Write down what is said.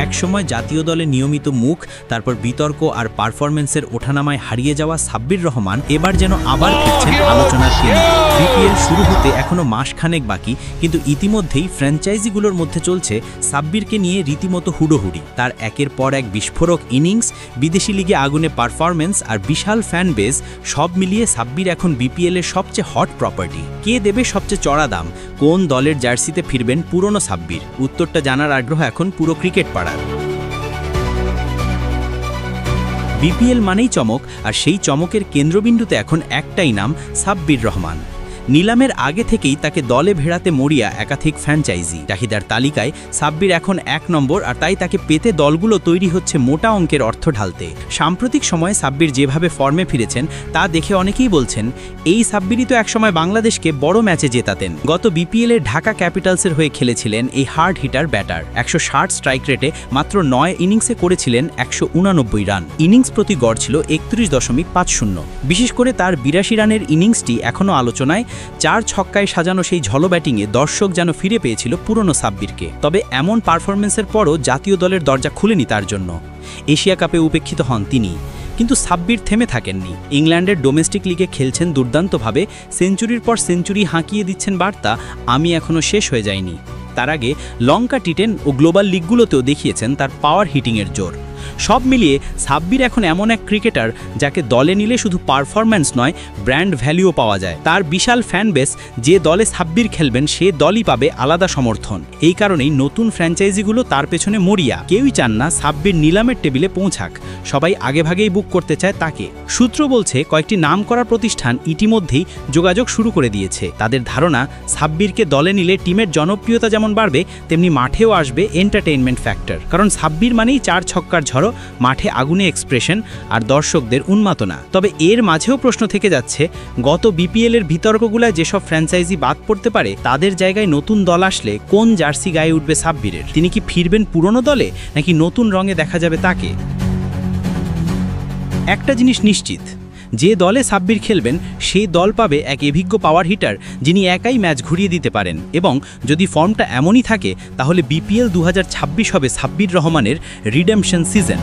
একসময় জাতীয় দলে নিয়মিত মুখ, তারপর বিতর্ক আর পারফরম্যান্সের ওঠানামায় হারিয়ে যাওয়া সাব্বির রহমান এবার যেন আবার ফিরছেন আলোচনার কেন্দ্রে। বিপিএল শুরু হতে এখনও মাসখানেক বাকি, কিন্তু ইতিমধ্যেই ফ্র্যাঞ্চাইজিগুলোর মধ্যে চলছে সাব্বিরকে নিয়ে রীতিমতো হুড়োহুড়ি। তার একের পর এক বিস্ফোরক ইনিংস, বিদেশি লিগে আগুনে পারফরম্যান্স আর বিশাল ফ্যান বেস, সব মিলিয়ে সাব্বির এখন বিপিএলের সবচেয়ে হট প্রপার্টি। কে দেবে সবচেয়ে চড়া দাম? কোন দলের জার্সিতে ফিরবেন পুরনো সাব্বির? উত্তরটা জানার আগ্রহ এখন পুরো ক্রিকেট পাড়ার। বিপিএল মানেই চমক, আর সেই চমকের কেন্দ্রবিন্দুতে এখন একটাই নাম, সাব্বির রহমান। নিলামের আগে থেকেই তাকে দলে ভেড়াতে মরিয়া একাধিক ফ্র্যাঞ্চাইজি। চাহিদার তালিকায় সাব্বির এখন 1 নম্বর, আর তাই তাকে পেতে দলগুলো তৈরি হচ্ছে মোটা অঙ্কের অর্থ ঢালতে। সাম্প্রতিক সময়ে সাব্বির যেভাবে ফর্মে ফিরেছেন তা দেখে অনেকেই বলছেন এই সাব্বিরই তো একসময় বাংলাদেশকে বড় ম্যাচে জেতাতেন। গত বিপিএলের ঢাকা ক্যাপিটালসের হয়ে খেলেছিলেন এই হার্ড হিটার ব্যাটার। 160 স্ট্রাইক রেটে মাত্র 9 ইনিংসে করেছিলেন 189 রান। ইনিংস প্রতি গড় ছিল 31.50। বিশেষ করে তার 82 রানের ইনিংসটি এখনও আলোচনায়। 4 ছক্কায় সাজানো সেই ঝলো ব্যাটিংয়ে দর্শক যেন ফিরে পেয়েছিল পুরনো সাব্বিরকে। তবে এমন পারফরম্যান্সের পরও জাতীয় দলের দরজা খুলেনি তার জন্য। এশিয়া কাপে উপেক্ষিত হন তিনি, কিন্তু সাব্বির থেমে থাকেননি। ইংল্যান্ডের ডোমেস্টিক লিগে খেলছেন দুর্দান্তভাবে, সেঞ্চুরির পর সেঞ্চুরি হাঁকিয়ে দিচ্ছেন বার্তা আমি এখনও শেষ হয়ে যাইনি। তার আগে লঙ্কা টি10 ও গ্লোবাল লিগগুলোতেও দেখিয়েছেন তার পাওয়ার হিটিংয়ের জোর। সব মিলিয়ে সাব্বির এখন এমন এক ক্রিকেটার যাকে দলে নিলে শুধু পারফরম্যান্স নয়, ব্র্যান্ড ভ্যালুও পাওয়া যায়। তার বিশাল ফ্যান বেস, যে দলে সাব্বির খেলবেন সে দলই পাবে আলাদা সমর্থন। এই কারণেই নতুন ফ্র্যাঞ্চাইজিগুলো তার পেছনে মরিয়া। কেউই চান না সাব্বির নিলামের টেবিলে পৌঁছাক, সবাই আগেভাগেই বুক করতে চায় তাকে। সূত্র বলছে কয়েকটি নামকরা প্রতিষ্ঠান ইতিমধ্যেই যোগাযোগ শুরু করে দিয়েছে। তাদের ধারণা সাব্বিরকে দলে নিলে টিমের জনপ্রিয়তা যেমন বাড়বে, তেমনি মাঠেও আসবে এন্টারটেইনমেন্ট ফ্যাক্টর। কারণ সাব্বির মানেই 4 ছক্কার ঝড়ো, মাঠে আগুনে এক্সপ্রেশন আর দর্শকদের উন্মাদনা। তবে এর মাঝেও প্রশ্ন থেকে যাচ্ছে, গত বিপিএলের বিতর্কগুলায় যেসব ফ্র্যাঞ্চাইজি বাদ পড়তে পারে, তাদের জায়গায় নতুন দল আসলে কোন জার্সি গায়ে উঠবে সাব্বিরের? তিনি কি ফিরবেন পুরনো দলে, নাকি নতুন রঙে দেখা যাবে তাকে? একটা জিনিস নিশ্চিত, যে দলে সাব্বির খেলবেন সেই দল পাবে এক অভিজ্ঞ পাওয়ার হিটার, যিনি একাই ম্যাচ ঘুরিয়ে দিতে পারেন। এবং যদি ফর্মটা এমনই থাকে, তাহলে বিপিএল 2026 হবে সাব্বির রহমানের রিডেম্পশন সিজন।